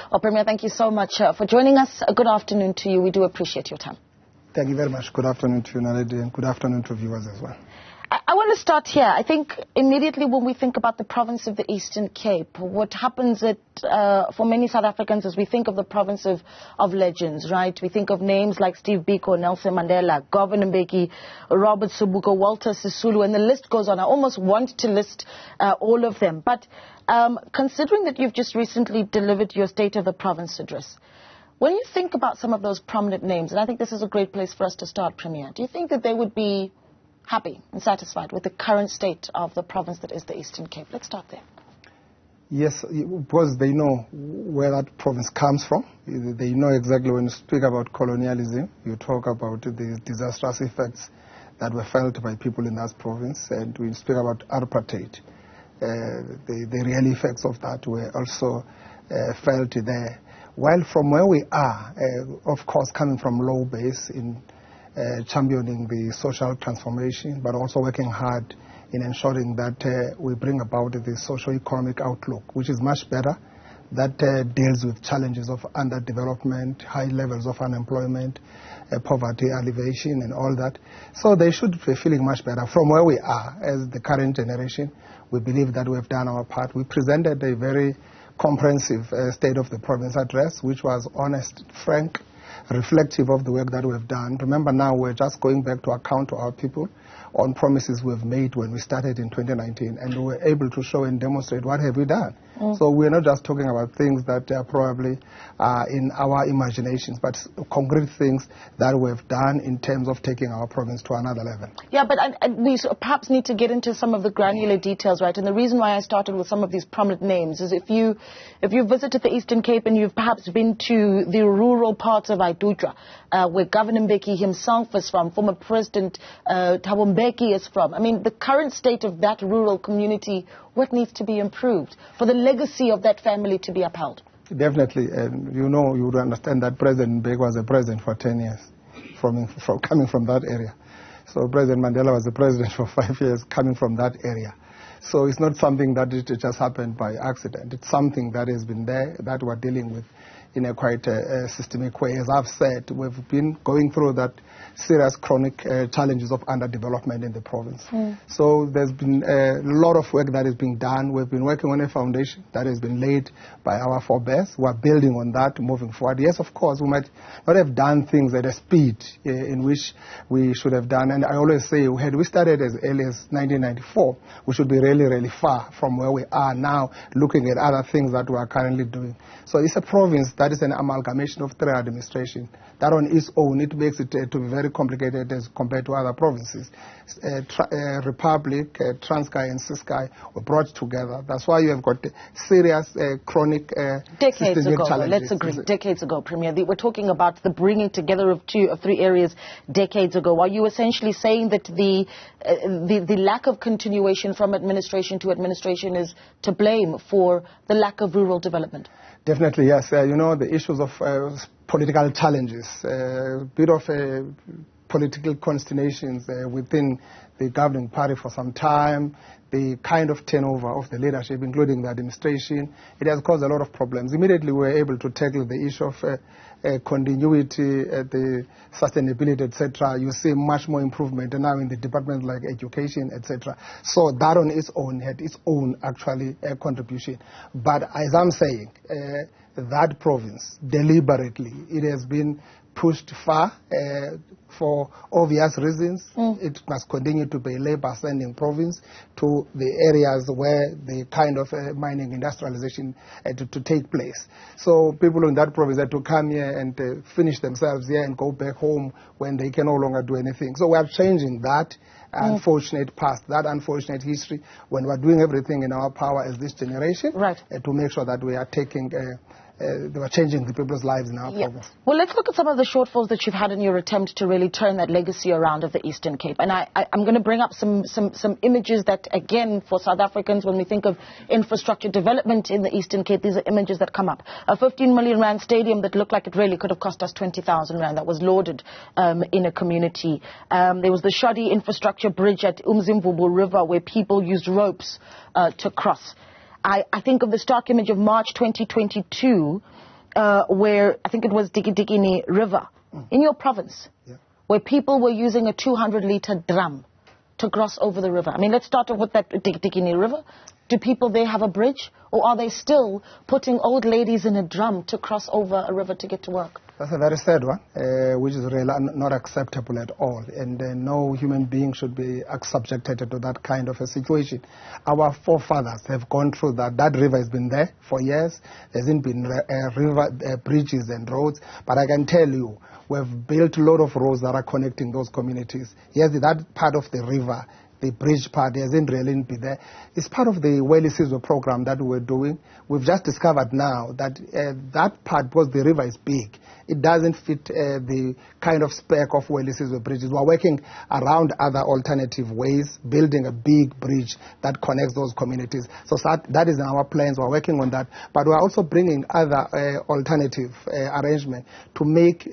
Well, Premier, thank you so much for joining us. Good afternoon to you. We do appreciate your time. Thank you very much. Good afternoon to you, Naledi, and good afternoon to viewers as well. I want to start here. I think immediately when we think about the province of the Eastern Cape, what happens for many South Africans is we think of the province of legends, right? We think of names like Steve Biko, Nelson Mandela, Govan Mbeki, Robert Sobukwe, Walter Sisulu, and the list goes on. I almost want to list all of them. But considering that you've just recently delivered your State of the Province address, when you think about some of those prominent names, and I think this is a great place for us to start, Premier, do you think that they would be happy and satisfied with the current state of the province that is the Eastern Cape? Let's start there. Yes, because they know where that province comes from. They know exactly when you speak about colonialism, you talk about the disastrous effects that were felt by people in that province, and when you speak about apartheid, the real effects of that were also felt there. While from where we are, of course, coming from low base in championing the social transformation, but also working hard in ensuring that we bring about the socio-economic outlook, which is much better, that deals with challenges of underdevelopment, high levels of unemployment, poverty alleviation and all that. So they should be feeling much better. From where we are as the current generation, we believe that we have done our part. We presented a very comprehensive State of the Province address, which was honest, frank, reflective of the work that we have done. Remember, now we're just going back to account to our people on promises we've made when we started in 2019, and we were able to show and demonstrate what have we done. So we're not just talking about things that are probably in our imaginations, but concrete things that we've done in terms of taking our province to another level. Yeah, but we perhaps need to get into some of the granular details, right? And the reason why I started with some of these prominent names is if you visited the Eastern Cape and you've perhaps been to the rural parts of Aidudra, where Governor Mbeki himself is from, former President Thabo Mbeki is from. I mean, the current state of that rural community, what needs to be improved for the legacy of that family to be upheld? Definitely, and you would understand that President Mbeki was a president for 10 years, coming from that area. So President Mandela was the president for 5 years, coming from that area. So it's not something that it just happened by accident. It's something that has been there, that we're dealing with in a quite systemic way. As I've said, we've been going through that serious chronic challenges of underdevelopment in the province. So there's been a lot of work that is being done. We've been working on a foundation that has been laid by our forebears. We're building on that moving forward. Yes, of course, we might not have done things at a speed in which we should have done. And I always say, had we started as early as 1994, we should be really, really far from where we are now, looking at other things that we are currently doing. So it's a province that is an amalgamation of three administrations. That on its own, it makes it to be very complicated as compared to other provinces. Republic, Transkei and Ciskei were brought together. That's why you have got serious chronic decades ago, challenges. let's agree, decades ago, Premier. We're talking about the bringing together of 2 or 3 areas decades ago. Are you essentially saying that the lack of continuation from administration to administration is to blame for the lack of rural development? Definitely, yes. The issues of political challenges, a bit of political consternations within the governing party for some time, the kind of turnover of the leadership, including the administration, it has caused a lot of problems. Immediately we were able to tackle the issue of continuity, the sustainability, etc. You see much more improvement now in the departments like education, etc. So that on its own had its own actually contribution. But as I'm saying, that province deliberately, it has been pushed far for obvious reasons. It must continue to be a labor-sending province to the areas where the kind of mining industrialization to take place. So people in that province had to come here and finish themselves here and go back home when they can no longer do anything. So we are changing that unfortunate past, that unfortunate history, when we're doing everything in our power as this generation to make sure that we are taking they were changing the people's lives in our province. Well, let's look at some of the shortfalls that you've had in your attempt to really turn that legacy around of the Eastern Cape. And I'm going to bring up some images that, again, for South Africans, when we think of infrastructure development in the Eastern Cape, these are images that come up. A 15 million rand stadium that looked like it really could have cost us 20,000 rand that was lauded in a community. There was the shoddy infrastructure bridge at Umzimvubu River where people used ropes to cross. I think of the stark image of March 2022 where I think it was Digidigi River in your province, where people were using a 200-liter drum to cross over the river. I mean, let's start off with that Digidigi River. Do people there have a bridge, or are they still putting old ladies in a drum to cross over a river to get to work? That's a very sad one, which is really not acceptable at all. And no human being should be subjected to that kind of a situation. Our forefathers have gone through that. That river has been there for years. There hasn't been bridges and roads. But I can tell you, we've built a lot of roads that are connecting those communities. Yes, that part of the river, the bridge part, hasn't really been there. It's part of the Weli Sizwe program that we're doing. We've just discovered now that that part, because the river is big, it doesn't fit the kind of spec of Weli Sizwe bridges. We're working around other alternative ways, building a big bridge that connects those communities. So that is in our plans. We're working on that. But we're also bringing other alternative arrangements to make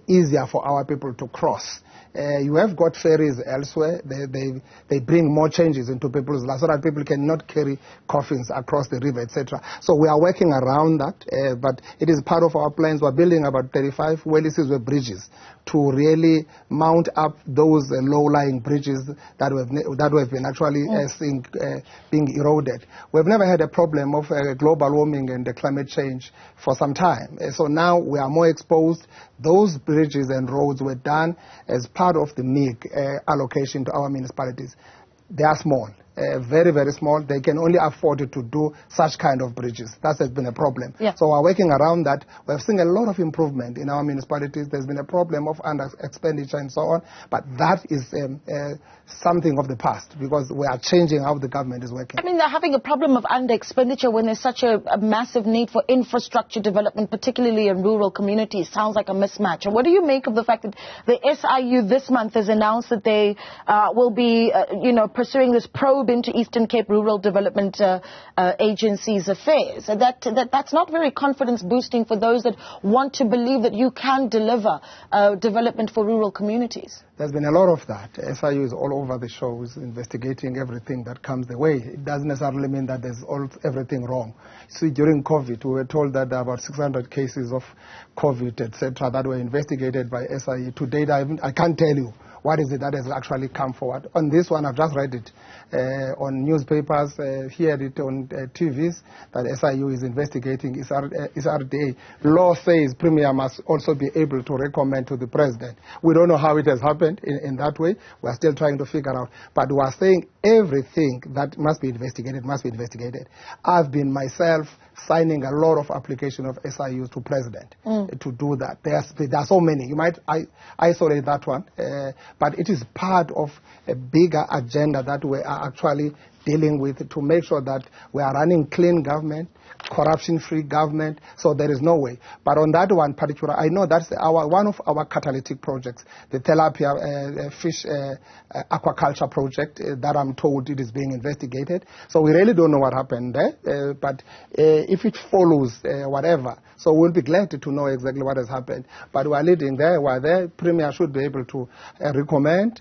easier for our people to cross. You have got ferries elsewhere. They bring more changes into people's lives so that people cannot carry coffins across the river, etc. So we are working around that, but it is part of our plans. We're building about 35 Weli Sizwe bridges to really mount up those low-lying bridges that we've been actually seeing being eroded. We've never had a problem of global warming and climate change for some time. So now we are more exposed. Those bridges and roads were done as part of the MIG allocation to our municipalities. They are small, very, very small. They can only afford to do such kind of bridges. That has been a problem. Yeah. So we're working around that. We've seen a lot of improvement in our municipalities. There's been a problem of under expenditure and so on. But that is something of the past, because we are changing how the government is working. I mean, they're having a problem of under expenditure when there's such a massive need for infrastructure development, particularly in rural communities. Sounds like a mismatch. And what do you make of the fact that the SIU this month has announced that they will be, pursuing this probe into Eastern Cape Rural Development Agency's affairs? That's not very confidence boosting for those that want to believe that you can deliver development for rural communities. There's been a lot of that. SIU is all over the show, is investigating everything that comes their way. It doesn't necessarily mean that there's everything wrong. See, during COVID, we were told that there are about 600 cases of COVID, etc., that were investigated by SIU. To date, I can't tell you what is it that has actually come forward. On this one, I've just read it on newspapers, heard it on TVs, that SIU is investigating its RDA. Law says Premier must also be able to recommend to the President. We don't know how it has happened in that way. We're still trying to figure out. But we are saying everything that must be investigated must be investigated. I've been myself signing a lot of applications of SIUs to President to do that. There are so many. You might isolate that one, but it is part of a bigger agenda that we are actually dealing with to make sure that we are running clean government, corruption-free government, so there is no way. But on that one particular, I know that's one of our catalytic projects, the tilapia fish aquaculture project that I'm told it is being investigated. So we really don't know what happened there, but if it follows whatever, so we'll be glad to know exactly what has happened. But we're leading there, we're there. Premier should be able to recommend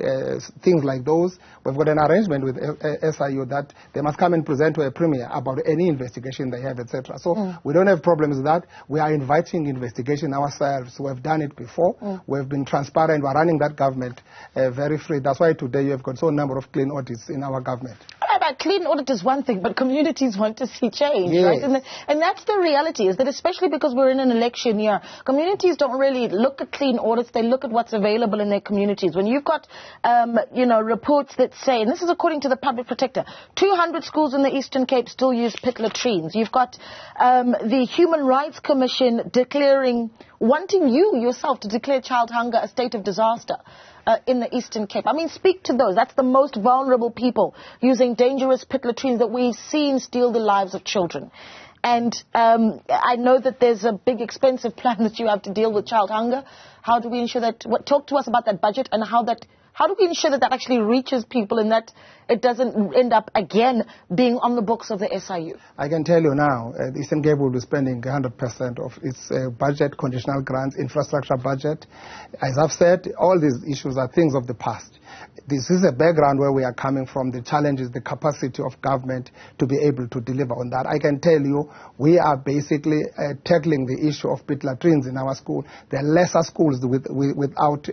things like those. We've got an arrangement with SIU that they must come and present to a Premier about any investigation they have, etc. So we don't have problems with that. We are inviting investigation ourselves. We've done it before. We've been transparent. We're running that government very free. That's why today you have got so number of clean audits in our government. But clean audit is one thing, but communities want to see change, yes. Right? And that's the reality, is that especially because we're in an election year, communities don't really look at clean audits. They look at what's available in their communities. When you've got, reports that say, and this is according to the Public Protector, 200 schools in the Eastern Cape still use pit latrines. You've got the Human Rights Commission wanting you yourself to declare child hunger a state of disaster in the Eastern Cape. I mean, speak to those. That's the most vulnerable people using dangerous pit latrines that we've seen steal the lives of children. And I know that there's a big, expensive plan that you have to deal with child hunger. How do we ensure that? Talk to us about that budget and how How do we ensure that that actually reaches people and that it doesn't end up again being on the books of the SIU? I can tell you now, the Eastern Cape will be spending 100% of its budget, conditional grants, infrastructure budget. As I've said, all these issues are things of the past. This is a background where we are coming from, the challenges, the capacity of government to be able to deliver on that. I can tell you, we are basically tackling the issue of pit latrines in our school. There are lesser schools without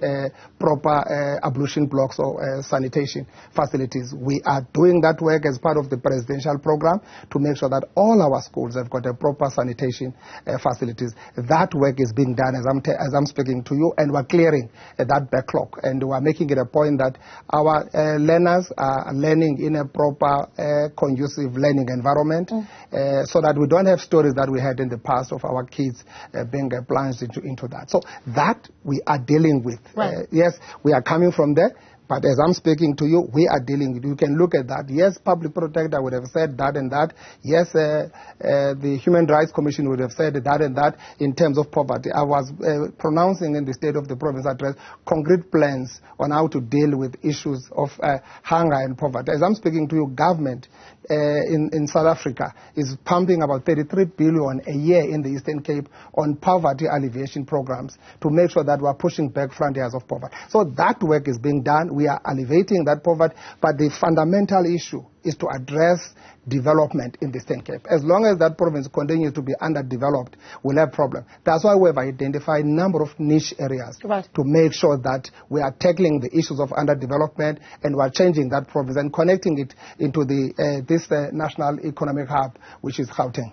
proper ablution blocks or sanitation facilities. We are doing that work as part of the presidential program to make sure that all our schools have got a proper sanitation facilities. That work is being done as I'm speaking to you, and we're clearing that backlog, and we're making it a point that our learners are learning in a proper, conducive learning environment, so that we don't have stories that we had in the past of our kids being plunged into that. So that we are dealing with. Right. Yes, we are coming from there. But as I'm speaking to you, we are dealing with it. You can look at that. Yes, Public Protector would have said that and that. Yes, the Human Rights Commission would have said that and that in terms of poverty. I was pronouncing in the State of the Province address concrete plans on how to deal with issues of hunger and poverty. As I'm speaking to you, government in South Africa is pumping about 33 billion a year in the Eastern Cape on poverty alleviation programs to make sure that we're pushing back frontiers of poverty. So that work is being done. We are alleviating that poverty, but the fundamental issue is to address development in the Eastern Cape. As long as that province continues to be underdeveloped, we'll have problems. That's why we have identified a number of niche areas to make sure that we are tackling the issues of underdevelopment, and we are changing that province and connecting it into this national economic hub, which is Gauteng.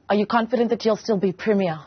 Are you confident that you'll still be Premier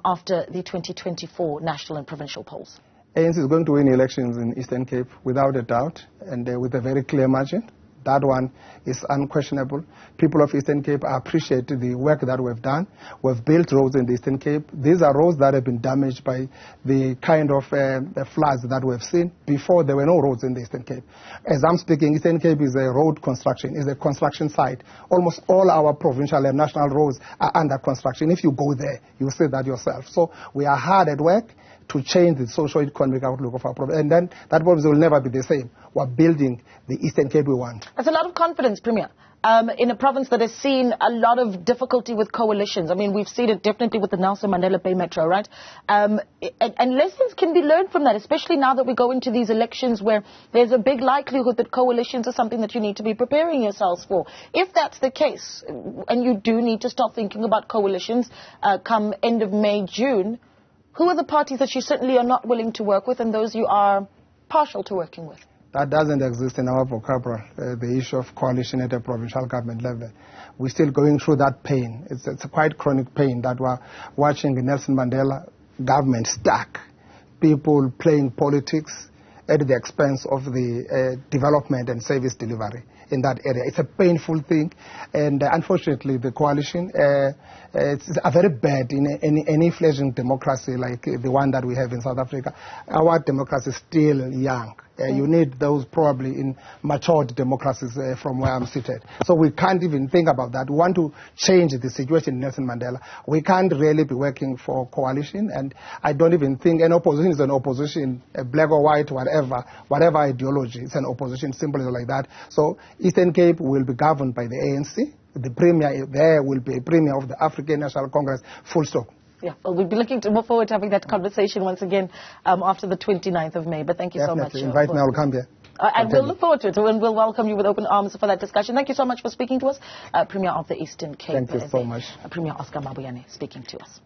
after the 2024 national and provincial polls? ANC is going to win elections in Eastern Cape without a doubt, and with a very clear margin. That one is unquestionable. People of Eastern Cape appreciate the work that we've done. We've built roads in the Eastern Cape. These are roads that have been damaged by the kind of floods that we've seen. Before, there were no roads in the Eastern Cape. As I'm speaking, Eastern Cape is a road construction, is a construction site. Almost all our provincial and national roads are under construction. If you go there, you'll see that yourself. So we are hard at work to change the socio-economic outlook of our province. And then that province will never be the same. We're building the Eastern Cape we want. There's a lot of confidence, Premier, in a province that has seen a lot of difficulty with coalitions. I mean, we've seen it definitely with the Nelson Mandela Bay Metro, right? And lessons can be learned from that, especially now that we go into these elections where there's a big likelihood that coalitions are something that you need to be preparing yourselves for. If that's the case, and you do need to start thinking about coalitions come end of May, June, who are the parties that you certainly are not willing to work with and those you are partial to working with? That doesn't exist in our vocabulary, the issue of coalition at a provincial government level. We're still going through that pain. It's a quite chronic pain that we're watching the Nelson Mandela government stuck. People playing politics at the expense of the development and service delivery in that area. It's a painful thing, and unfortunately the coalition it's very bad in any fledgling democracy like the one that we have in South Africa. Our democracy is still young. You need those probably in matured democracies from where I'm seated. So we can't even think about that. We want to change the situation in Nelson Mandela. We can't really be working for coalition, and I don't even think an opposition is an opposition, black or white, whatever ideology. It's an opposition, simple like that. So Eastern Cape will be governed by the ANC. The Premier there will be a Premier of the African National Congress, full stop. Yeah, well, we'll be looking to move forward to having that conversation once again after the 29th of May. But thank you so much. Invite me, I'll come here. And we'll look forward to it, and we'll welcome you with open arms for that discussion. Thank you so much for speaking to us, Premier of the Eastern Cape. Thank you so much. Premier Oscar Mabuyane speaking to us.